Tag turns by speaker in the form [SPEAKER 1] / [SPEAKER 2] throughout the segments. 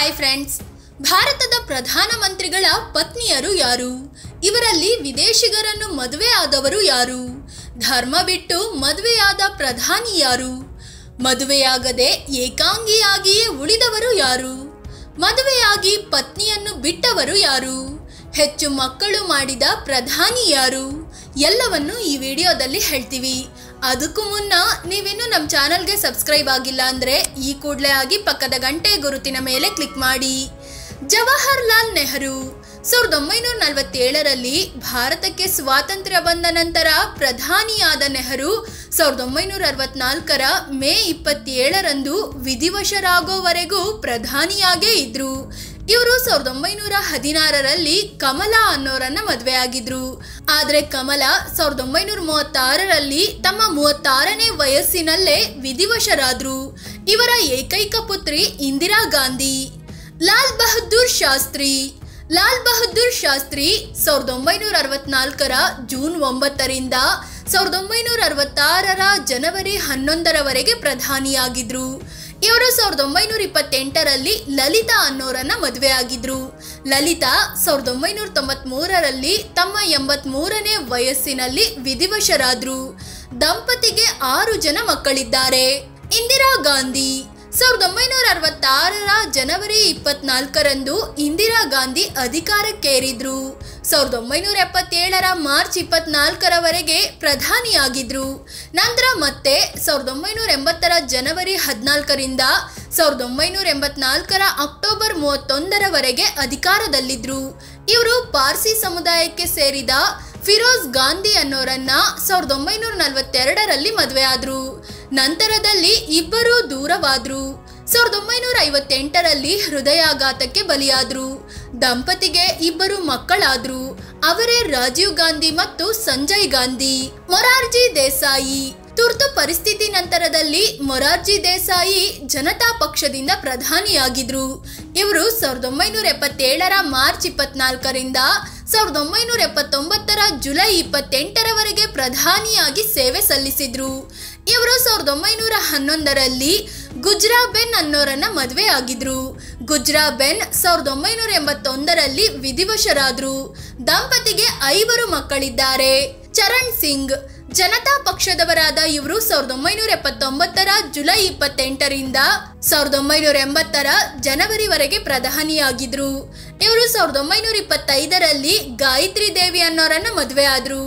[SPEAKER 1] Hi friends, ಭಾರತದ ಪ್ರಧಾನಮಂತ್ರಿಗಳ ಪತ್ನಿಯರು ಯಾರು? ಇವರಲ್ಲಿ ವಿದೇಶಿಗರನ್ನು ಮದುವೆ ಆದವರು ಯಾರು? ಧರ್ಮ ಬಿಟ್ಟು ಮದುವೆಯಾದ ಪ್ರಧಾನಿ ಯಾರು? ಮದುವೆಯಾಗದೆ ಏಕಾಂಗಿಯಾಗಿಯೇ ಉಳಿದವರು ಯಾರು? ಮದುವೆಯಾಗಿ ಪತ್ನಿಯನ್ನು ಬಿಟ್ಟವರು ಯಾರು? ಹೆಚ್ಚು ಮಕ್ಕಳು ಮಾಡಿದ ಪ್ರಧಾನಿ ಯಾರು? ಎಲ್ಲವನ್ನು ಈ ವಿಡಿಯೋದಲ್ಲಿ ಹೇಳ್ತೀವಿ. ಅದಕ್ಕೂ ಮುನ್ನ ನೀವಿನ್ನೂ ನಮ್ಮ ಚಾನಲ್ಗೆ ಸಬ್ಸ್ಕ್ರೈಬ್ ಆಗಿಲ್ಲ ಅಂದರೆ ಈ ಕೂಡಲೇ ಆಗಿ ಪಕ್ಕದ ಗಂಟೆ ಗುರುತಿನ ಮೇಲೆ ಕ್ಲಿಕ್ ಮಾಡಿ. ಜವಾಹರ್ಲಾಲ್ ನೆಹರು 1947ರಲ್ಲಿ ಭಾರತಕ್ಕೆ ಸ್ವಾತಂತ್ರ್ಯ ಬಂದ ನಂತರ ಪ್ರಧಾನಿಯಾದ ನೆಹರು 1964ರ ಮೇ 27ರಂದು ವಿಧಿವಶರಾಗೋವರೆಗೂ ಪ್ರಧಾನಿಯಾಗೇ ಇದ್ರು. ಇವರು 1916ರಲ್ಲಿ ಕಮಲಾ ಅನ್ನೋರನ್ನ ಮದುವೆ ಆಗಿದ್ರು. ಆದ್ರೆ ಕಮಲಾ 1936ರಲ್ಲಿ ತಮ್ಮ 36ನೇ ವಯಸ್ಸಿನಲ್ಲೇ ವಿಧಿವಶರಾದ್ರು. ಇವರ ಏಕೈಕ ಪುತ್ರಿ ಇಂದಿರಾ ಗಾಂಧಿ. ಲಾಲ್ ಬಹದ್ದೂರ್ ಶಾಸ್ತ್ರಿ 1964ರ ಜೂನ್ 9ರಿಂದ 1966ರ ಜನವರಿ 11ರವರೆಗೆ ಪ್ರಧಾನಿಯಾಗಿದ್ರು. ಇವರು 1928ರಲ್ಲಿ ಲಲಿತಾ ಅನ್ನೋರನ್ನ ಮದುವೆ ಆಗಿದ್ರು. ಲಲಿತಾ 1993ರಲ್ಲಿ ತಮ್ಮ 83ನೇ ವಯಸ್ಸಿನಲ್ಲಿ ವಿಧಿವಶರಾದ್ರು. ದಂಪತಿಗೆ 6 ಜನ ಮಕ್ಕಳಿದ್ದಾರೆ. ಇಂದಿರಾ ಗಾಂಧಿ 1966ರ ಜನವರಿ 24ರಂದು ಇಂದಿರಾ ಗಾಂಧಿ ಅಧಿಕಾರಕ್ಕೇರಿದ್ರು. 1977ರ ಮಾರ್ಚ್ 24ರವರೆಗೆ ಪ್ರಧಾನಿಯಾಗಿದ್ರು. ನಂತರ ಮತ್ತೆ 1980ರ ಜನವರಿ 14ರಿಂದ 1984ರ ಅಕ್ಟೋಬರ್ 31ರವರೆಗೆ ಅಧಿಕಾರದಲ್ಲಿದ್ರು. ಇವರು ಪಾರ್ಸಿ ಸಮುದಾಯಕ್ಕೆ ಸೇರಿದ ಫಿರೋಜ್ ಗಾಂಧಿ ಅನ್ನೋರನ್ನ 1942ರಲ್ಲಿ ಮದುವೆ ಆದ್ರು. ನಂತರದಲ್ಲಿ ಇಬ್ಬರೂ ದೂರವಾದ್ರು. 1958ರಲ್ಲಿ ಹೃದಯಾಘಾತಕ್ಕೆ ಬಲಿಯಾದ್ರು. ದಂಪತಿಗೆ 2 ಮಕ್ಕಳಾದ್ರು. ಅವರೇ ರಾಜೀವ್ ಗಾಂಧಿ ಮತ್ತು ಸಂಜಯ್ ಗಾಂಧಿ. ಮೊರಾರ್ಜಿ ದೇಸಾಯಿ ತುರ್ತು ಪರಿಸ್ಥಿತಿ ನಂತರದಲ್ಲಿ ಮೊರಾರ್ಜಿ ದೇಸಾಯಿ ಜನತಾ ಪಕ್ಷದಿಂದ ಪ್ರಧಾನಿಯಾಗಿದ್ರು. ಇವರು 1977ರ ಮಾರ್ಚ್ 24ರಿಂದ 1979ರ ಜುಲೈ 28ರವರೆಗೆ ಪ್ರಧಾನಿಯಾಗಿ ಸೇವೆ ಸಲ್ಲಿಸಿದ್ರು. ಇವರು 1911ರಲ್ಲಿ ಗುಜ್ರಾಬೆನ್ ಅನ್ನೋರನ್ನ ಮದುವೆ ಆಗಿದ್ರು. ಗುಜ್ರಾಬೆನ್ 1981ರಲ್ಲಿ ವಿಧಿವಶರಾದ್ರು. ದಂಪತಿಗೆ 5 ಮಕ್ಕಳಿದ್ದಾರೆ. ಚರಣ್ ಸಿಂಗ್ ಜನತಾ ಪಕ್ಷದವರಾದ ಇವರು 1979ರ ಜುಲೈ 28ರಿಂದ 1980ರ ಜನವರಿವರೆಗೆ ಪ್ರಧಾನಿಯಾಗಿದ್ರು. ಇವರು 1925ರಲ್ಲಿ ಗಾಯತ್ರಿ ದೇವಿ ಅನ್ನೋರನ್ನ ಮದುವೆ ಆದ್ರು.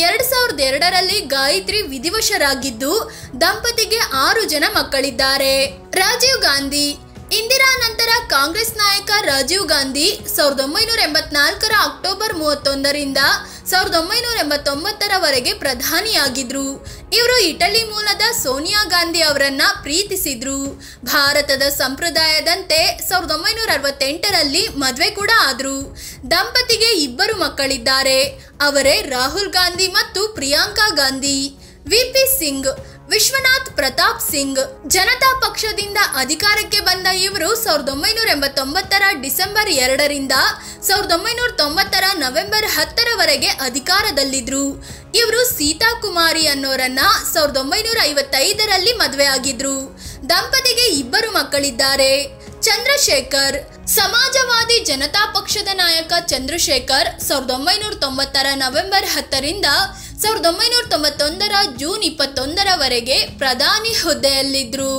[SPEAKER 1] 2002ರಲ್ಲಿ ಗಾಯತ್ರಿ ವಿಧಿವಶರಾಗಿದ್ದು ದಂಪತಿಗೆ 6 ಜನ ಮಕ್ಕಳಿದ್ದಾರೆ. ರಾಜೀವ್ ಗಾಂಧಿ ಇಂದಿರಾ ನಂತರ ಕಾಂಗ್ರೆಸ್ ನಾಯಕ ರಾಜೀವ್ ಗಾಂಧಿ 1984ರ ಅಕ್ಟೋಬರ್ 31ರಿಂದ 1989ರವರೆಗೆ ಪ್ರಧಾನಿಯಾಗಿದ್ರು. ಇವರು ಇಟಲಿ ಮೂಲದ ಸೋನಿಯಾ ಗಾಂಧಿ ಅವರನ್ನ ಪ್ರೀತಿಸಿದ್ರು. ಭಾರತದ ಸಂಪ್ರದಾಯದಂತೆ 1968ರಲ್ಲಿ ಮದುವೆ ಕೂಡ ಆದ್ರು. ದಂಪತಿಗೆ 2 ಮಕ್ಕಳಿದ್ದಾರೆ. ಅವರೇ ರಾಹುಲ್ ಗಾಂಧಿ ಮತ್ತು ಪ್ರಿಯಾಂಕಾ ಗಾಂಧಿ. ವಿಪಿ ಸಿಂಗ್ ವಿಶ್ವನಾಥ್ ಪ್ರತಾಪ್ ಸಿಂಗ್ ಜನತಾ ಪಕ್ಷದಿಂದ ಅಧಿಕಾರಕ್ಕೆ ಬಂದ ಇವರು 1989ರ ಡಿಸೆಂಬರ್ 2ರಿಂದ 1990ರ ನವೆಂಬರ್ 10ರವರೆಗೆ ಅಧಿಕಾರದಲ್ಲಿದ್ರು. ಇವರು ಸೀತಾ ಕುಮಾರಿ ಅನ್ನೋರನ್ನ 1955ರಲ್ಲಿ ಮದುವೆ ಆಗಿದ್ರು. ದಂಪತಿಗೆ 2 ಮಕ್ಕಳಿದ್ದಾರೆ. ಚಂದ್ರಶೇಖರ್ ಸಮಾಜವಾದಿ ಜನತಾ ಪಕ್ಷದ ನಾಯಕ ಚಂದ್ರಶೇಖರ್ 1990ರ ನವೆಂಬರ್ 10ರಿಂದ 1991ರ ಜೂನ್ 21ರವರೆಗೆ ಪ್ರಧಾನಿ ಹುದ್ದೆಯಲ್ಲಿದ್ರು.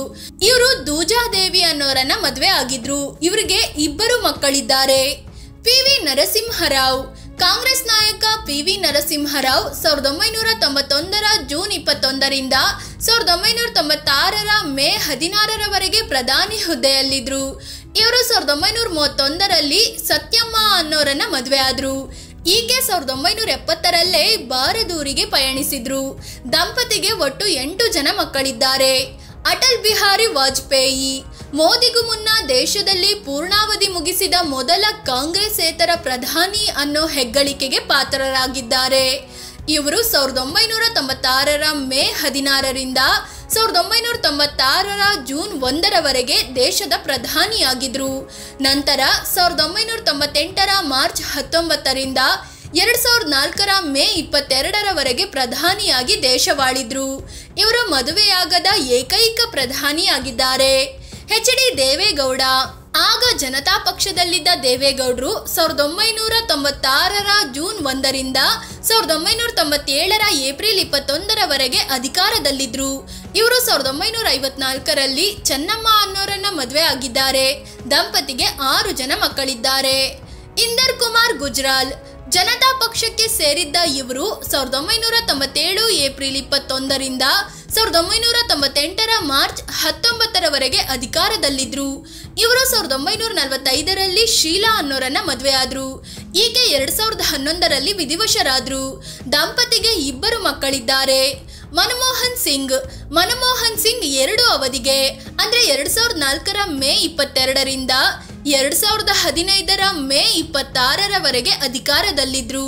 [SPEAKER 1] ಇವರು ದೂಜಾದೇವಿ ಅನ್ನೋರನ್ನ ಮದುವೆ ಆಗಿದ್ರು. ಇವರಿಗೆ 2 ಮಕ್ಕಳಿದ್ದಾರೆ. ಪಿ.ವಿ. ನರಸಿಂಹರಾವ್ ಕಾಂಗ್ರೆಸ್ ನಾಯಕ ಪಿ.ವಿ. ನರಸಿಂಹರಾವ್ 1991ರ ಜೂನ್ 21ರಿಂದ 1996ರ ಮೇ 16ರವರೆಗೆ ಪ್ರಧಾನಿ ಹುದ್ದೆಯಲ್ಲಿದ್ರು. ಇವರು 1931ರಲ್ಲಿ ಸತ್ಯಮ್ಮ ಅನ್ನೋರನ್ನ ಮದುವೆ ಆದ್ರು. ಈಕೆ 1970ರಲ್ಲೇ ಬಾರದೂರಿಗೆ ಪಯಣಿಸಿದ್ರು. ದಂಪತಿಗೆ ಒಟ್ಟು 8 ಜನ ಮಕ್ಕಳಿದ್ದಾರೆ. ಅಟಲ್ ಬಿಹಾರಿ ವಾಜಪೇಯಿ ಮೋದಿಗೂ ಮುನ್ನ ದೇಶದಲ್ಲಿ ಪೂರ್ಣಾವಧಿ ಮುಗಿಸಿದ ಮೊದಲ ಕಾಂಗ್ರೆಸ್ಸೇತರ ಪ್ರಧಾನಿ ಅನ್ನೋ ಹೆಗ್ಗಳಿಕೆಗೆ ಪಾತ್ರರಾಗಿದ್ದಾರೆ. ಇವರು 1996ರ ಮೇ 16ರಿಂದ 1996ರ ಜೂನ್ 1ರವರೆಗೆ ದೇಶದ ಪ್ರಧಾನಿಯಾಗಿದ್ರು. ನಂತರ 1998ರ ಮಾರ್ಚ್ 19ರಿಂದ 2004ರ ಮೇ 22ರವರೆಗೆ ಪ್ರಧಾನಿಯಾಗಿ ದೇಶವಾಳಿದ್ರು. ಇವರು ಮದುವೆಯಾಗದ ಏಕೈಕ ಪ್ರಧಾನಿಯಾಗಿದ್ದಾರೆ. ಎಚ್ ಡಿ ದೇವೇಗೌಡ ಆಗ ಜನತಾ ಪಕ್ಷದಲ್ಲಿದ್ದ ದೇವೇಗೌಡರು 1996ರ ಜೂನ್ 1ರಿಂದ 1997ರ ಏಪ್ರಿಲ್ 21ರವರೆಗೆ ಅಧಿಕಾರದಲ್ಲಿದ್ರು. ಇವರು 1954ರಲ್ಲಿ ಚೆನ್ನಮ್ಮ ಅನ್ನೋರನ್ನ ಮದುವೆ ಆಗಿದ್ದಾರೆ. ದಂಪತಿಗೆ 6 ಜನ ಮಕ್ಕಳಿದ್ದಾರೆ. ಇಂದರ್ ಕುಮಾರ್ ಗುಜ್ರಾಲ್ ಜನತಾ ಪಕ್ಷಕ್ಕೆ ಸೇರಿದ್ದ ಇವರು 1997 ಏಪ್ರಿಲ್ 21ರಿಂದ 1998ರ ಮಾರ್ಚ್ 19ರವರೆಗೆ ಅಧಿಕಾರದಲ್ಲಿದ್ರು. ಇವರು 1945ರಲ್ಲಿ ಶೀಲಾ ಅನ್ನೋರನ್ನ ಮದುವೆ ಆದ್ರು. ಈಕೆ 2011ರಲ್ಲಿ ವಿಧಿವಶರಾದ್ರು. ದಂಪತಿಗೆ 2 ಮಕ್ಕಳಿದ್ದಾರೆ. ಮನಮೋಹನ್ ಸಿಂಗ್ 2 ಅವಧಿಗೆ ಅಂದ್ರೆ 2004ರ ಮೇ 22ರಿಂದ 2015ರ ಮೇ 26ರವರೆಗೆ ಅಧಿಕಾರದಲ್ಲಿದ್ರು.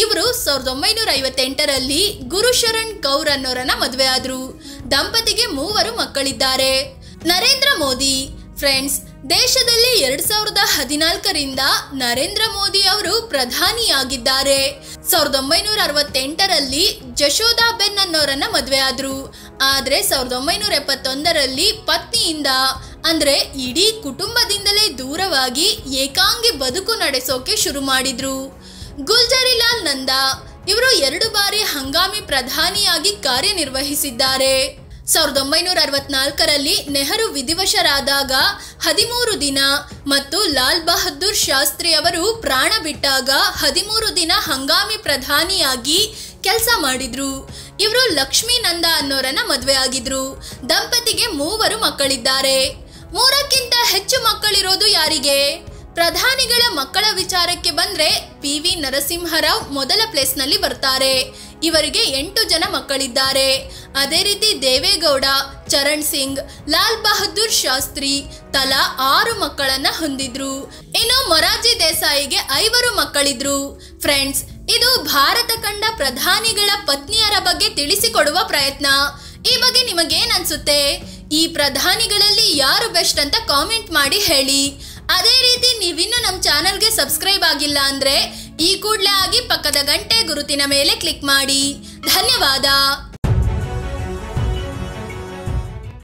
[SPEAKER 1] ಇವರು 1958ರಲ್ಲಿ ಗುರುಶರಣ್ ಕೌರ್ ಅನ್ನೋರನ್ನ ಮದುವೆ ಆದ್ರು. ದಂಪತಿಗೆ 3 ಮಕ್ಕಳಿದ್ದಾರೆ. ನರೇಂದ್ರ ಮೋದಿ ಫ್ರೆಂಡ್ಸ್, ದೇಶದಲ್ಲಿ 2014ರಿಂದ ನರೇಂದ್ರ ಮೋದಿ ಅವರು ಪ್ರಧಾನಿಯಾಗಿದ್ದಾರೆ. 1968ರಲ್ಲಿ ಜಶೋದಾಬೆನ್ ಅನ್ನೋರನ್ನ ಮದುವೆ ಆದ್ರು. ಆದ್ರೆ 1971ರಲ್ಲಿ ಪತ್ನಿಯಿಂದ ಅಂದ್ರೆ ಇಡೀ ಕುಟುಂಬದಿಂದಲೇ ದೂರವಾಗಿ ಏಕಾಂಗಿ ಬದುಕು ನಡೆಸೋಕೆ ಶುರು ಮಾಡಿದ್ರು. ಗುಲ್ಜರಿಲಾಲ್ ನಂದಾ ಇವರು 2 ಬಾರಿ ಹಂಗಾಮಿ ಪ್ರಧಾನಿಯಾಗಿ ಕಾರ್ಯನಿರ್ವಹಿಸಿದ್ದಾರೆ. 1964ರಲ್ಲಿ ನೆಹರು ವಿಧಿವಶರಾದಾಗ 13 ದಿನ ಮತ್ತು ಲಾಲ್ ಬಹದ್ದೂರ್ ಶಾಸ್ತ್ರಿ ಅವರು ಪ್ರಾಣ ಬಿಟ್ಟಾಗ 13 ದಿನ ಹಂಗಾಮಿ ಪ್ರಧಾನಿಯಾಗಿ ಕೆಲಸ ಮಾಡಿದ್ರು. ಇವರು ಲಕ್ಷ್ಮೀ ನಂದಾ ಅನ್ನೋರನ್ನ ಮದುವೆ ಆಗಿದ್ರು. ದಂಪತಿಗೆ 3 ಮಕ್ಕಳಿದ್ದಾರೆ. 3ಕ್ಕಿಂತ ಹೆಚ್ಚು ಮಕ್ಕಳಿರೋದು ಯಾರಿಗೆ? ಪ್ರಧಾನಿಗಳ ಮಕ್ಕಳ ವಿಚಾರಕ್ಕೆ ಬಂದ್ರೆ PV ನರಸಿಂಹರಾವ್ ಮೊದಲ ಪ್ಲೇಸ್ನಲ್ಲಿ ಬರ್ತಾರೆ. ಇವರಿಗೆ 8 ಜನ ಮಕ್ಕಳಿದ್ದಾರೆ. ಅದೇ ರೀತಿ ದೇವೇಗೌಡ, ಚರಣ್ ಸಿಂಗ್, ಲಾಲ್ ಬಹದ್ದೂರ್ ಶಾಸ್ತ್ರಿ ತಲಾ 6 ಮಕ್ಕಳನ್ನ ಹೊಂದಿದ್ರು. ಇನ್ನು ಮೊರಾರ್ಜಿ ದೇಸಾಯಿಗೆ 5 ಮಕ್ಕಳಿದ್ರು. ಫ್ರೆಂಡ್ಸ್, ಇದು ಭಾರತ ಕಂಡ ಪ್ರಧಾನಿಗಳ ಪತ್ನಿಯರ ಬಗ್ಗೆ ತಿಳಿಸಿಕೊಡುವ ಪ್ರಯತ್ನ. ಈ ಬಗ್ಗೆ ನಿಮಗೇನ್ ಅನ್ಸುತ್ತೆ? ಈ ಪ್ರಧಾನಿಗಳಲ್ಲಿ ಯಾರು ಬೆಸ್ಟ್ ಅಂತ ಕಾಮೆಂಟ್ ಮಾಡಿ ಹೇಳಿ. ಅದೇ ರೀತಿ ನೀವಿನ್ನು ನಮ್ಮ ಚಾನಲ್ಗೆ ಸಬ್ಸ್ಕ್ರೈಬ್ ಆಗಿಲ್ಲ ಅಂದ್ರೆ ಈ ಕೂಡಲೇ ಆಗಿ ಪಕ್ಕದ ಗಂಟೆ ಗುರುತಿನ ಮೇಲೆ ಕ್ಲಿಕ್ ಮಾಡಿ. ಧನ್ಯವಾದ.